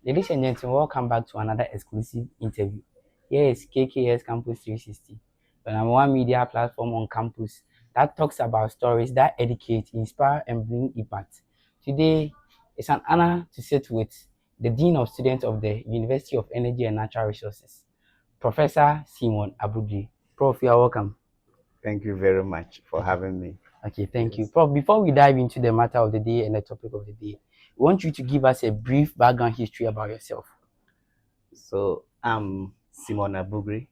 Ladies and gentlemen, welcome back to another exclusive interview. Here is KKS Campus 360, the number one media platform on campus that talks about stories that educate, inspire, and bring impact. Today, it's an honor to sit with the Dean of Students of the University of Energy and Natural Resources, Professor Simon Abugre. Prof, you are welcome. Thank you very much for having me. Okay, thank you. Prof, before we dive into the matter of the day and the topic of the day, we want you to give us a brief background history about yourself. So I'm Simon Abugre.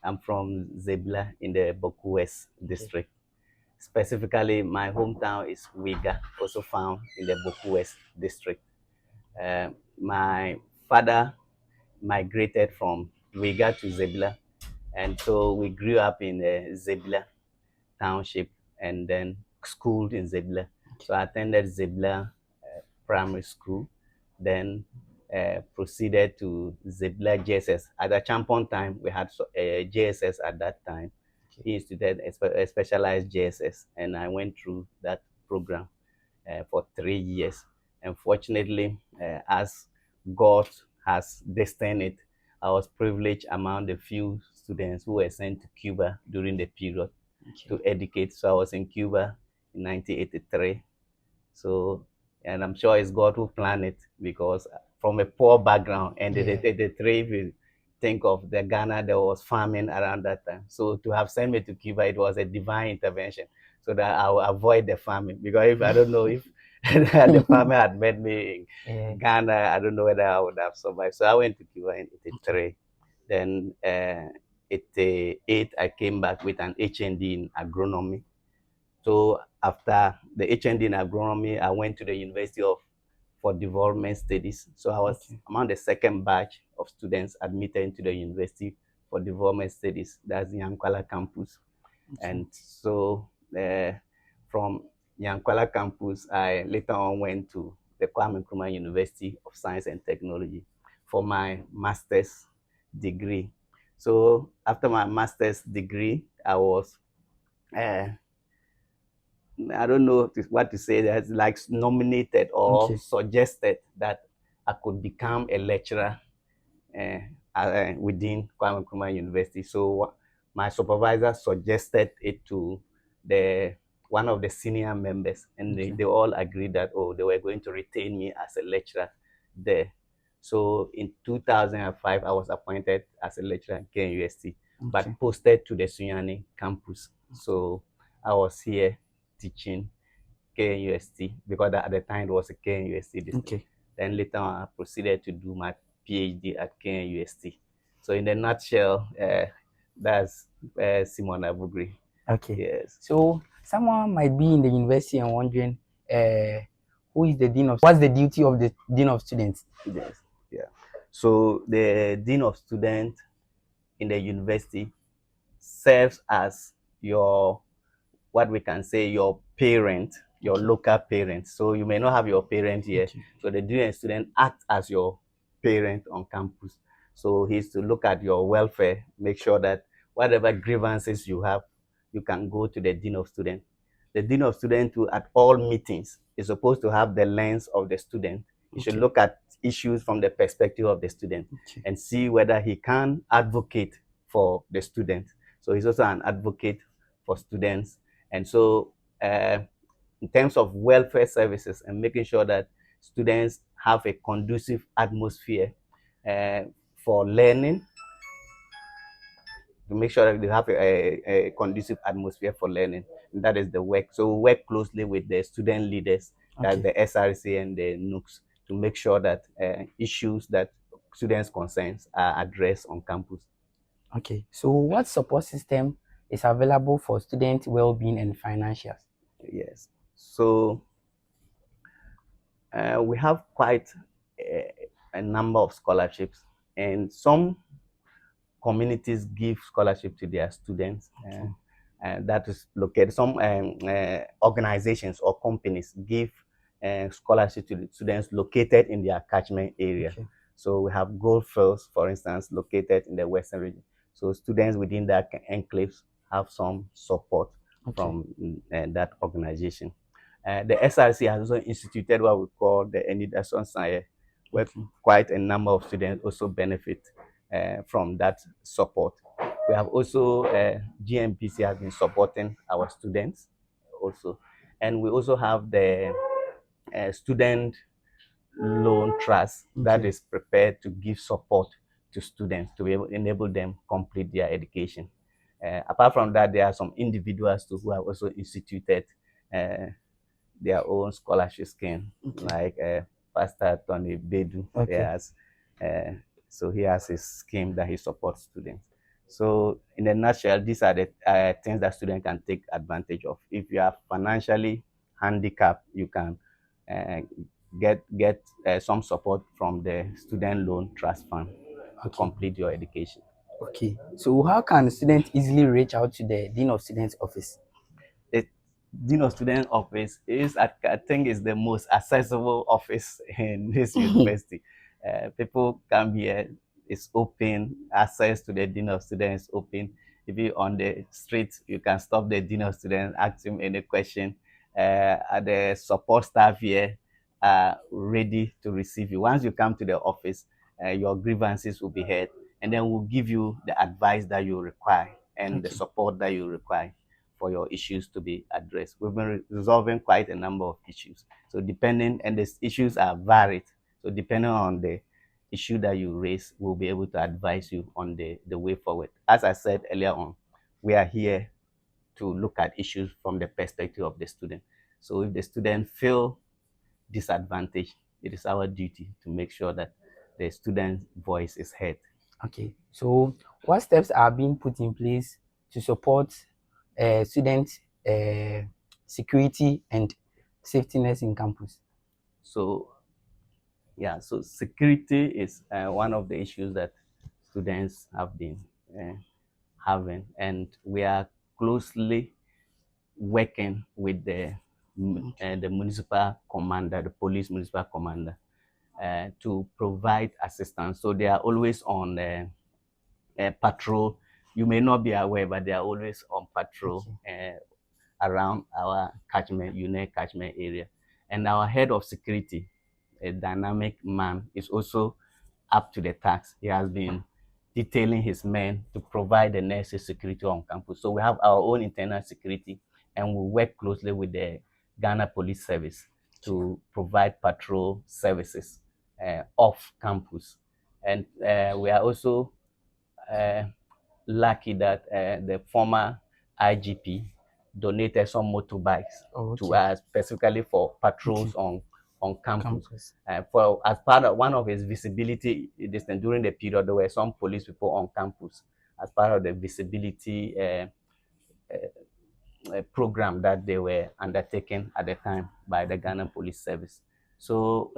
I'm from Zebla in the Boku West district. Specifically, my hometown is Wiga, also found in the Boku West district. My father migrated from Wiga to Zebla, and so we grew up in Zebla township and then schooled in Zebla. So I attended Zebla primary school, then proceeded to Zebla JSS. At the Champon time, we had JSS at that time. He instituted a specialized JSS, and I went through that program for 3 years. Unfortunately, as God has destined it, I was privileged among the few students who were sent to Cuba during the period to educate. So I was in Cuba in 1983. So, and I'm sure it's God who planned it, because from a poor background, and the three, if you think of the Ghana, there was famine around that time. So to have sent me to Cuba, it was a divine intervention so that I will avoid the famine. Because if I don't know if the famine had met me in Ghana, I don't know whether I would have survived. So I went to Cuba in 83. Then 88, I came back with an HND in agronomy. So after the HND in agronomy, I went to the University for Development Studies. So I was among the second batch of students admitted into the University for Development Studies. That's the Yankwala campus. And so from Yankwala campus, I later on went to the Kwame Nkrumah University of Science and Technology for my master's degree. So after my master's degree, I was I don't know what to say. That's like nominated or suggested that I could become a lecturer within Kwame Nkrumah University. So my supervisor suggested it to one of the senior members, and they all agreed that they were going to retain me as a lecturer there. So in 2005, I was appointed as a lecturer at KNUST, but posted to the Sunyani campus. So I was here teaching KNUST, because at the time it was a KNUST district. Then later on, I proceeded to do my PhD at KNUST. So in a nutshell, that's Simon Abugre. Okay. Yes. So someone might be in the university and wondering, who is the dean of? What's the duty of the dean of students? Yes. Yeah. So the dean of students in the university serves as your, what we can say, your parent, your local parent. So you may not have your parent here. So the dean of student acts as your parent on campus. So he's to look at your welfare, make sure that whatever grievances you have, you can go to the dean of student. The dean of student, at all meetings, is supposed to have the lens of the student. He should look at issues from the perspective of the student and see whether he can advocate for the student. So he's also an advocate for students. And so in terms of welfare services and making sure that students have a conducive atmosphere for learning, to make sure that they have a conducive atmosphere for learning. And that is the work. So we work closely with the student leaders, that's the SRC and the NUCs, to make sure that issues that students' concerns are addressed on campus. Okay. So what support system is available for student well-being and financials? Yes. So we have quite a number of scholarships, and some communities give scholarship to their students. And that is located. Some organizations or companies give scholarship to the students located in their catchment area. So we have Goldfields, for instance, located in the Western region. So students within that enclaves have some support from that organization. The SRC has also instituted what we call the Enidason where Okay. quite a number of students also benefit from that support. We have also GMPC has been supporting our students also, and we also have the student loan trust that Okay. is prepared to give support to students to be able enable them complete their education. Apart from that, there are some individuals too who have also instituted uh, their own scholarship scheme, Okay. like Pastor Tony Bedu. Okay. Uh, so he has his scheme that he supports students. So in a nutshell, these are the things that students can take advantage of. If you are financially handicapped, you can uh, get some support from the student loan trust fund to Okay. complete your education. Okay. So how can students easily reach out to the Dean of Students office? The Dean of Student office is, I think, is the most accessible office in this university. People come here, it's open, access to the Dean of Students is open. If you're on the street, you can stop the Dean of Students, ask him any question. The support staff here are ready to receive you. Once you come to the office, your grievances will be heard, and then we'll give you the advice that you require and the Okay. support that you require for your issues to be addressed. We've been resolving quite a number of issues. So depending, and the issues are varied. So depending on the issue that you raise, we'll be able to advise you on the way forward. As I said earlier on, we are here to look at issues from the perspective of the student. So if the student feel disadvantaged, it is our duty to make sure that the student's voice is heard. Okay. So what steps are being put in place to support student uh, security and safetyness in campus? So yeah, so security is one of the issues that students have been uh, having, and we are closely working with the municipal commander, the police municipal commander, to provide assistance. So they are always on patrol. You may not be aware, but they are always on patrol Okay. around our catchment unit, catchment area. And our head of security, a dynamic man, is also up to the task. He has been detailing his men to provide the necessary security on campus. So we have our own internal security, and we work closely with the Ghana Police Service to provide patrol services off campus. And we are also uh, lucky that the former IGP donated some motorbikes Oh, to okay. us specifically for Okay. patrols on campus. Campus. For as part of one of his visibility distance during the period, there were some police people on campus as part of the visibility program that they were undertaken at the time by the Ghana Police Service. So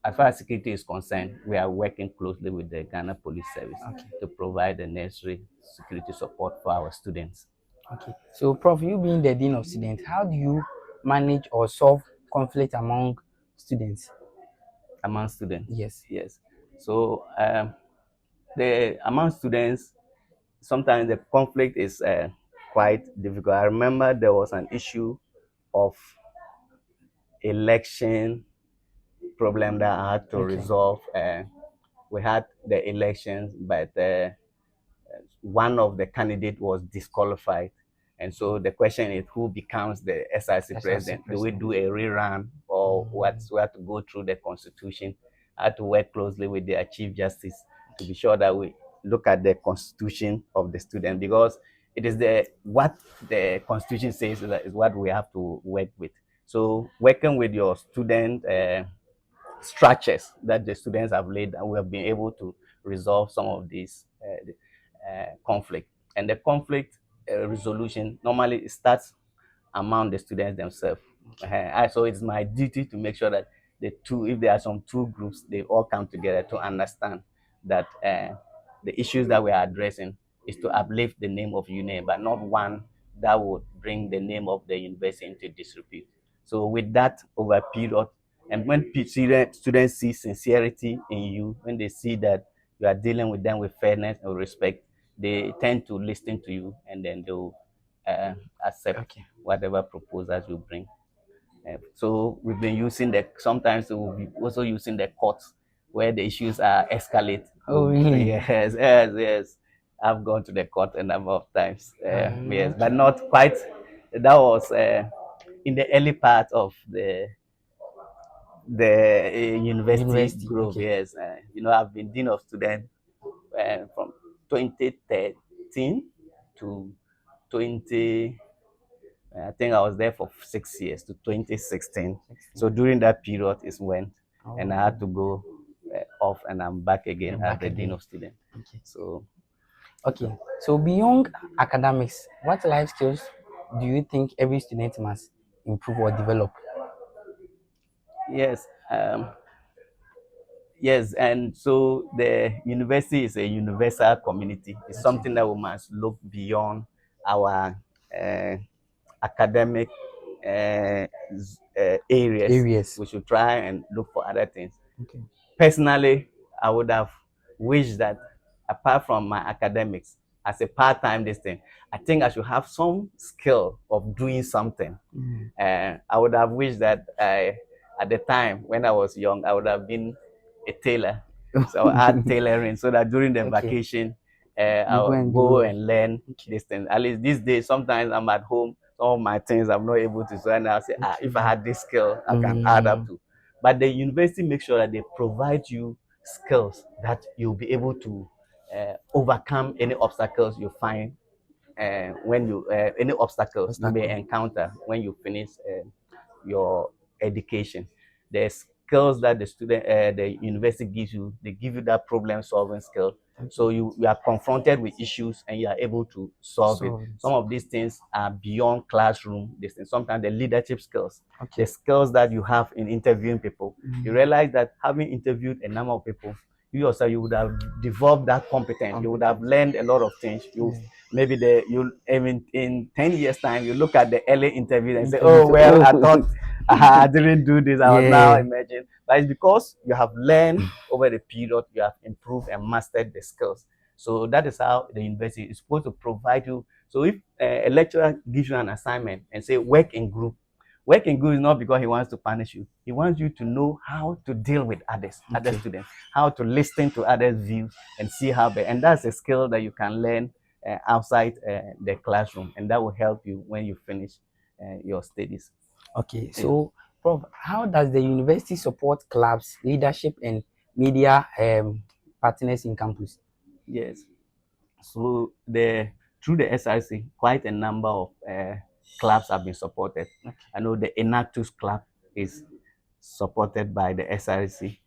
as far as security is concerned, we are working closely with the Ghana Police Service Okay. to provide the necessary security support for our students. Okay. So, Prof, you being the Dean of Students, how do you manage or solve conflict among students? Among students. Yes. Yes. So the among students, sometimes the conflict is quite difficult. I remember there was an issue of election problem that I had to Okay. resolve. We had the elections, but one of the candidates was disqualified. And so the question is who becomes the SIC SRC president? Do we president. do a rerun or what? We have to go through the constitution. I had to work closely with the Chief Justice to be sure that we look at the constitution of the student, because it is the what the constitution says is what we have to work with. So working with your student structures that the students have laid, and we have been able to resolve some of these conflict. And the conflict resolution normally starts among the students themselves. So it's my duty to make sure that the two, if there are some two groups, they all come together to understand that the issues that we are addressing is to uplift the name of UNE, but not one that would bring the name of the university into disrepute. So with that over a period, and when students see sincerity in you, when they see that you are dealing with them with fairness and respect, they tend to listen to you, and then they'll uh, accept Okay. whatever proposals you bring. So we've been using sometimes we'll be also using the courts where the issues are escalate. Oh, really? Yes, yes, yes. I've gone to the court a number of times. Yes, but Okay. not quite. That was in the early part of the university University. growth. Okay. Yes, I've been dean of students from 2013 to 20. I think I was there for 6 years to 2016. 16. So during that period is when, Oh, and I okay. had to go off, and I'm back again You're as back the dean again. of students. Okay. So Okay. So beyond academics, what life skills do you think every student must improve or develop? yes, yes, and so the university is a universal community. It's Okay. something that we must look beyond our uh, academic areas. Areas. We should try and look for other things. Okay. Personally, I would have wished that apart from my academics, as a part-time this thing, I think I should have some skill of doing something. Mm. I would have wished that at the time when I was young, I would have been a tailor. So I had tailoring so that during the Okay. vacation, You go I'll and go do. and learn Okay. this thing. At least these days, sometimes I'm at home, some of my things I'm not able to. So and I'll say, if I Okay. had this skill, I can add up Mm. to. But the university makes sure that they provide you skills that you'll be able to overcome any obstacles you find when you any obstacles you may Obstacle. encounter when you finish your education. The skills that the university gives you, they give you that problem solving skill. Okay. So you are confronted with issues and you are able to solve it. Solve it. Some of these things are beyond classroom. This thing. Sometimes the leadership skills, the Okay. skills that you have in interviewing people. You Mm. realize that having interviewed a number of people, you yourself you would have developed that competence. You would have Competence. learned a lot of things. You Yeah. maybe you in 10 years time you look at the early interviews and say, Interview. oh So, well, I oh. thought I didn't do this. I was now Yeah. emerging. But it's because you have learned over the period, you have improved and mastered the skills. So that is how the university is supposed to provide you. So if a lecturer gives you an assignment and say work in group, work in group is not because he wants to punish you. He wants you to know how to deal with others, other Okay. students, how to listen to others' views and see how they, and that's a skill that you can learn outside the classroom, and that will help you when you finish your studies. Okay. Yeah. So, Prof, how does the university support clubs, leadership, and media partners in campus? Yes. So through the SRC, quite a number of clubs have been supported. Okay. I know the Enactus Club is supported by the SRC,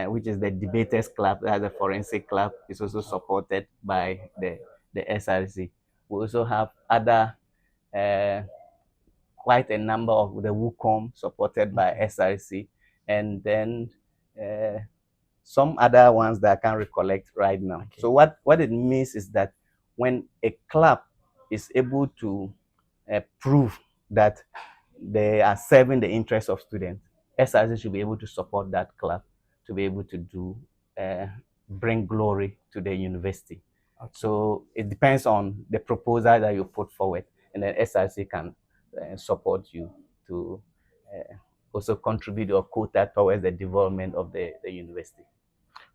which is the Debaters Club. That's a forensic club. Is also supported by the SRC. We also have other uh, quite a number of the WUCOM supported by Okay. SRC, and then uh, some other ones that I can't recollect right now. Okay. So what it means is that when a club is able to prove that they are serving the interests of students, SRC should be able to support that club to be able to do bring glory to the university. Okay. So it depends on the proposal that you put forward, and then SRC can support you to also contribute your quota towards the development of the university.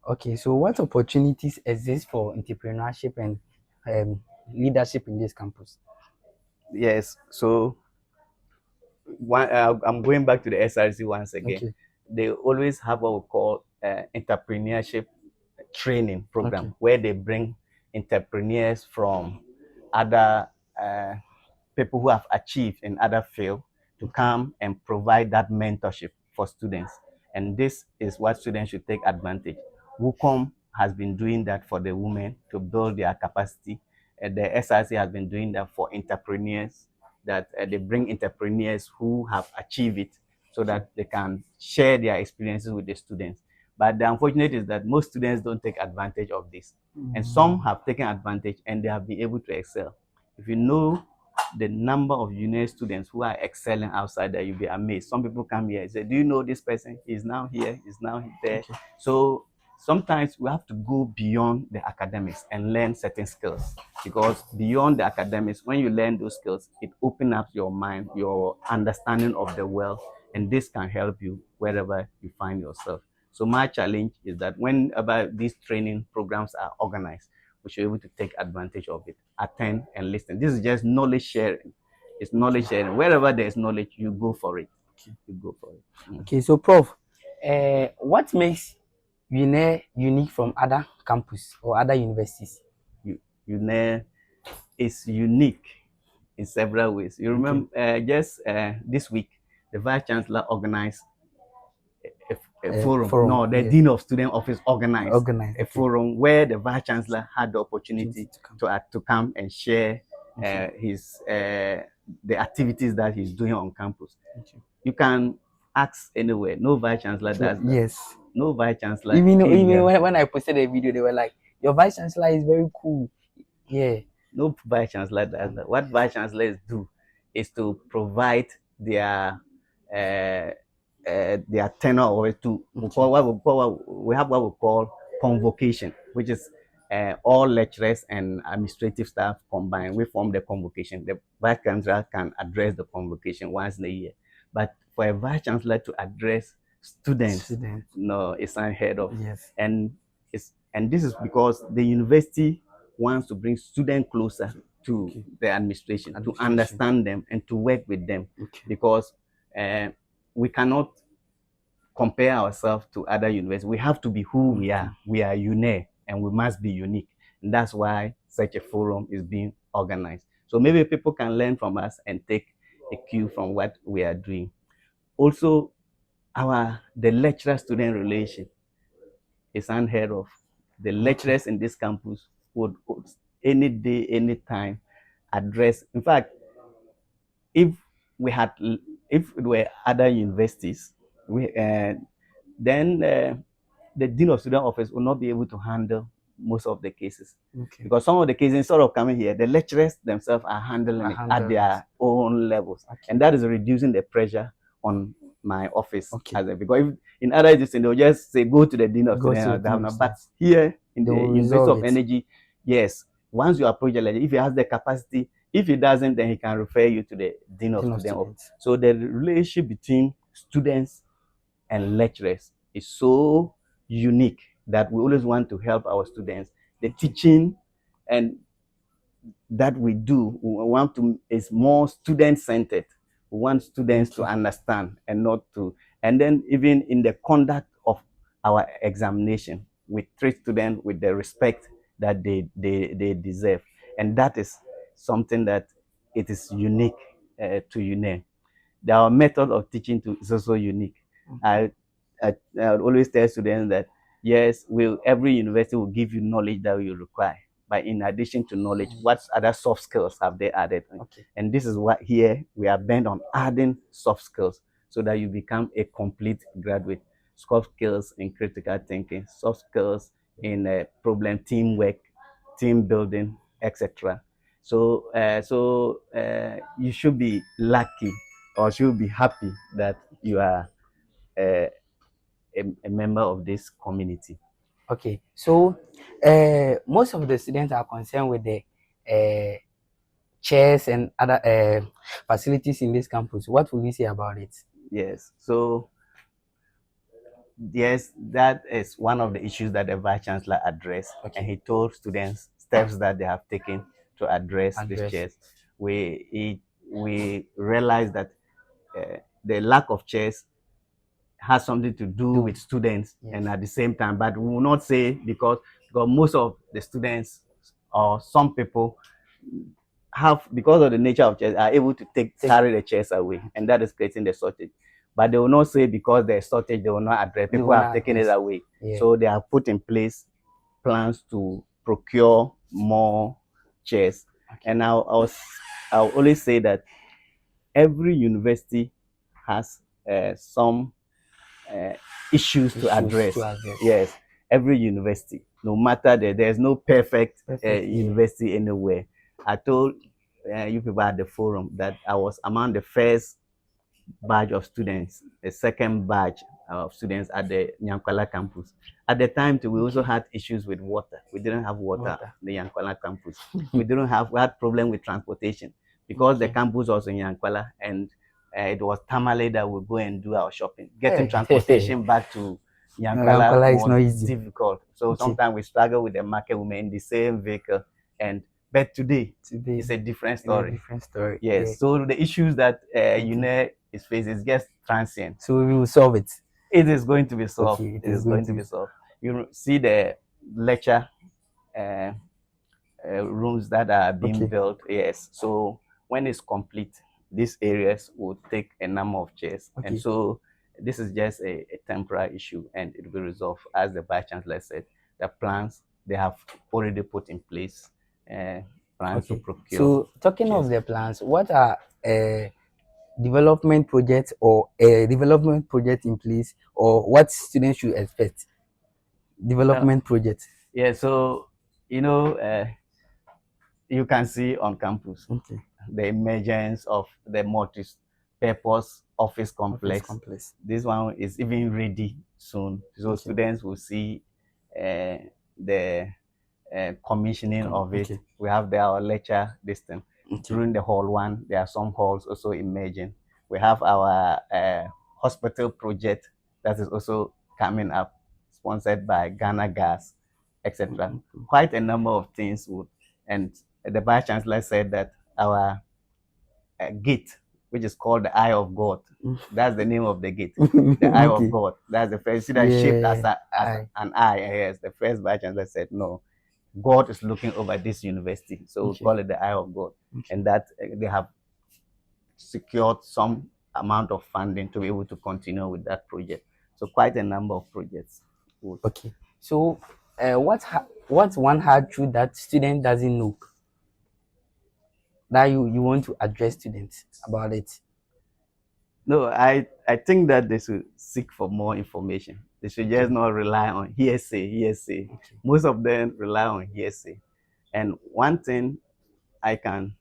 Okay. So, what opportunities exist for entrepreneurship and um, leadership in this campus? Yes, so I'm going back to the SRC once again. Okay. They always have what we call entrepreneurship training Okay. program where they bring entrepreneurs from other people who have achieved in other field to Okay. come and provide that mentorship for students. And this is what students should take advantage. WUCOM has been doing that for the women to build their capacity. And the SRC has been doing that for entrepreneurs, that they bring entrepreneurs who have achieved it so that they can share their experiences with the students. But the unfortunate is that most students don't take advantage of this. And some have taken advantage and they have been able to excel. If you know the number of uni students who are excelling outside there, you'll be amazed. Some people come here and say, do you know this person? He's now here, he's now there. Okay. So sometimes we have to go beyond the academics and learn certain skills, because beyond the academics, when you learn those skills, it opens up your mind, your understanding of the world, and this can help you wherever you find yourself. So my challenge is that whenever these training programs are organized, we should be able to take advantage of it, attend and listen. This is just knowledge sharing. It's knowledge sharing. Wherever there's knowledge, you go for it. You go for it. Okay, so Prof, what makes UNE unique from other campus or other universities? UNE is unique in several ways. You remember, just this week, the Vice Chancellor organized a forum. No, the Dean of Student Office organized a forum where the Vice Chancellor had the opportunity to come and share his the activities that he's doing on campus. You can ask anywhere. No Vice Chancellor does that. Yes. No Vice Chancellor. Even when I posted a video, they were like, "Your Vice Chancellor is very cool." Yeah. No Vice Chancellor does that. What Vice Chancellors do is to provide their tenor, or to we have what we call convocation, which is all lecturers and administrative staff combined. We form the convocation. The Vice Chancellor can address the convocation once in a year, but for a Vice Chancellor to address students. No, it's unheard of. Yes. And this is because the university wants to bring students closer to the administration, to understand them and to work with them, because we cannot compare ourselves to other universities. We have to be who we are. We are unique and we must be unique. And that's why such a forum is being organized. So maybe people can learn from us and take a cue from what we are doing. Also, the lecturer-student relation is unheard of. The lecturers in this campus would any day, any time address. In fact, if it were other universities, then the dean of student office will not be able to handle most of the cases, because some of the cases, instead of coming here, the lecturers themselves are handling it at their own levels, and that is reducing the pressure on my office. Because if in other institutions, they'll just say go to the dean of student, but here in the University of Energy, yes, once you approach the lecturer, if he has the capacity, if he doesn't, then he can refer you to the dean of students. So the relationship between students and lecturers is so unique that we always want to help our students. The teaching and that we do, we want to is more student-centered. We want students to understand and not to. And then even in the conduct of our examination, we treat students with the respect that they deserve. And that is something that it is unique to UNE. Our method of teaching is also unique. I always tell students that yes, every university will give you knowledge that you require, but in addition to knowledge, what other soft skills have they added? And this is what here we are bent on adding soft skills so that you become a complete graduate. Soft skills in critical thinking, soft skills in problem teamwork, team building, etc. So you should be lucky or should be happy that you are a member of this community. Okay, so most of the students are concerned with the chairs and other facilities in this campus. What will you say about it? Yes, so yes, that is one of the issues that the Vice Chancellor addressed, and he told students steps that they have taken to address these chairs. We realized that the lack of chairs has something to do with students, and at the same time, but we will not say because most of the students or some people have, because of the nature of chairs, are able to carry the chairs away, and that is creating the shortage. But they will not say because there's shortage, they will not address. People have taken it away. So they have put in place plans to procure more chairs. And I'll always say that every university has some issues to address. Yes, every university, no matter there's no perfect university anywhere. I told you people at the forum that I was among the first batch of students, the second batch students at the Nyankwala campus. At the time, too, we also had issues with water. We didn't have water Water. in the Nyankwala campus. We had problem with transportation because the Okay. campus was in Nyankwala, and it was Tamale that would go and do our shopping. Getting Hey. transportation back to Nyankwala Kampala is was not easy. difficult. So Okay. sometimes we struggle with the market women in the same vehicle. But today, Today it's a different is a story. different story. Yes. Yeah. So the issues that Okay. UNE is facing is just transient. So we will solve it. It is going to be solved. Okay, it It is is going going to to be. be solved. You see the lecture uh, rooms that are being Okay. built. Yes. So when it's complete, these areas will take a number of chairs. And Okay. so this is just a temporary issue, and it will be resolved. As the Vice Chancellor said, the plans they have already put in place. Plans to Okay. procure So talking chairs. of the plans, what are development projects or a development project in place, or what students should expect? Development project. Yeah. So you know, you can see on campus Okay. the emergence of the multi-purpose office Office complex. complex. This one is even ready soon, so Okay. students will see the commissioning of it. Okay. We have our lecture distance. Okay. During the hall one, there are some halls also emerging. We have our hospital project that is also coming up, sponsored by Ghana Gas, etc. Quite a number of things would, and the Vice Chancellor said that our gate, which is called the Eye of God, that's the name of the gate. The Eye of Okay. God. That's the first. See that shaped as, Yeah. an eye. Yes, the first Vice Chancellor said no. God is looking over this university, so we Okay. call it the Eye of God, Okay. and that they have secured some amount of funding to be able to continue with that project. So quite a number of projects. Okay. So, what's one hard truth that student doesn't know that you want to address students about it? No, I think that they should seek for more information. They should just Okay. not rely on hearsay, hearsay. Okay. Most of them rely on hearsay. And one thing I can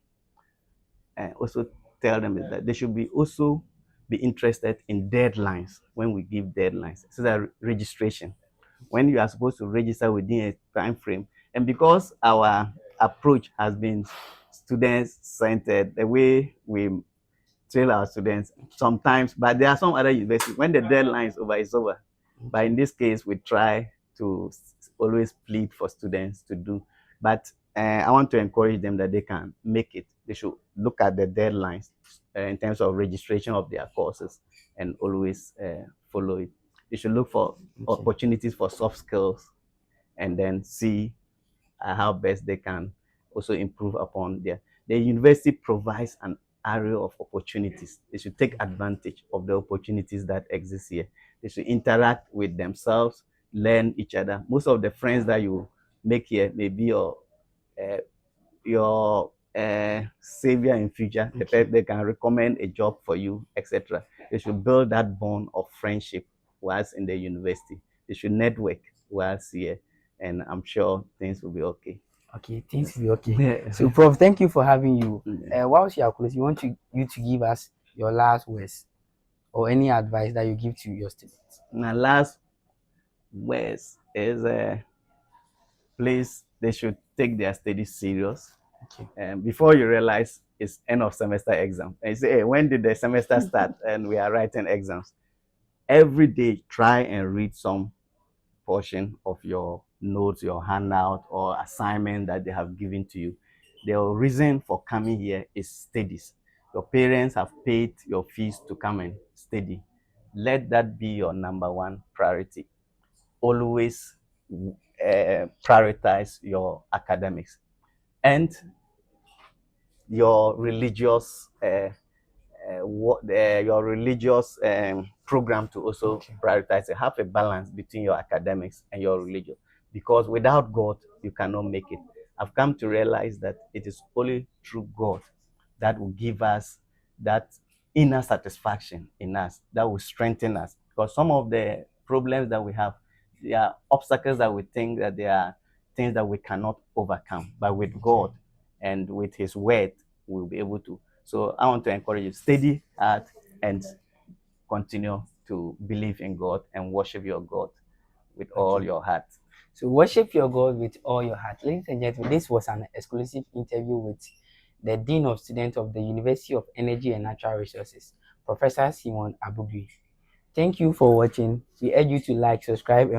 also tell them is that they should be also be interested in deadlines when we give deadlines. So that registration, when you are supposed to register within a time frame, and because our approach has been students centered, the way we train our students sometimes, but there are some other universities when the deadline is over, it's over. But in this case, we try to always plead for students to do. But I want to encourage them that they can make it. They should look at the deadlines in terms of registration of their courses and always follow it. They should look for opportunities for soft skills and then see how best they can also improve upon their. The university provides an array of opportunities. They should take advantage of the opportunities that exist here. They should interact with themselves, learn each other. Most of the friends that you make here may be uh, your savior in future. Okay. They can recommend a job for you, etc. They should build that bond of friendship whilst in the university. They should network whilst here, and I'm sure things will be okay. Okay, things will be okay. So, Prof, thank you for having you. Whilst you are close, you want you to give us your last words or any advice that you give to your students. My last words is please, they should take their studies serious. Okay. Before you realize it's end of semester exam, and you say, hey, when did the semester start? And we are writing exams. Every day, try and read some portion of your notes, your handout, or assignment that they have given to you. The reason for coming here is studies. Your parents have paid your fees to come and study. Let that be your number one priority. Always prioritize your academics and your religious your religious program to also prioritize it. Have a balance between your academics and your religion, because without God you cannot make it. I've come to realize that it is only through God that will give us that inner satisfaction in us, that will strengthen us, because some of the problems that we have, they are obstacles that we think that they are things that we cannot overcome, but with God and with his word we'll be able to. So I want to encourage you, study hard and continue to believe in God and worship your God with all Okay. your heart. So worship your God with all your heart. Ladies and gentlemen, this was an exclusive interview with the Dean of Students of the University of Energy and Natural Resources, Professor Simon Abugre. Thank you for watching. We urge you to like, subscribe, and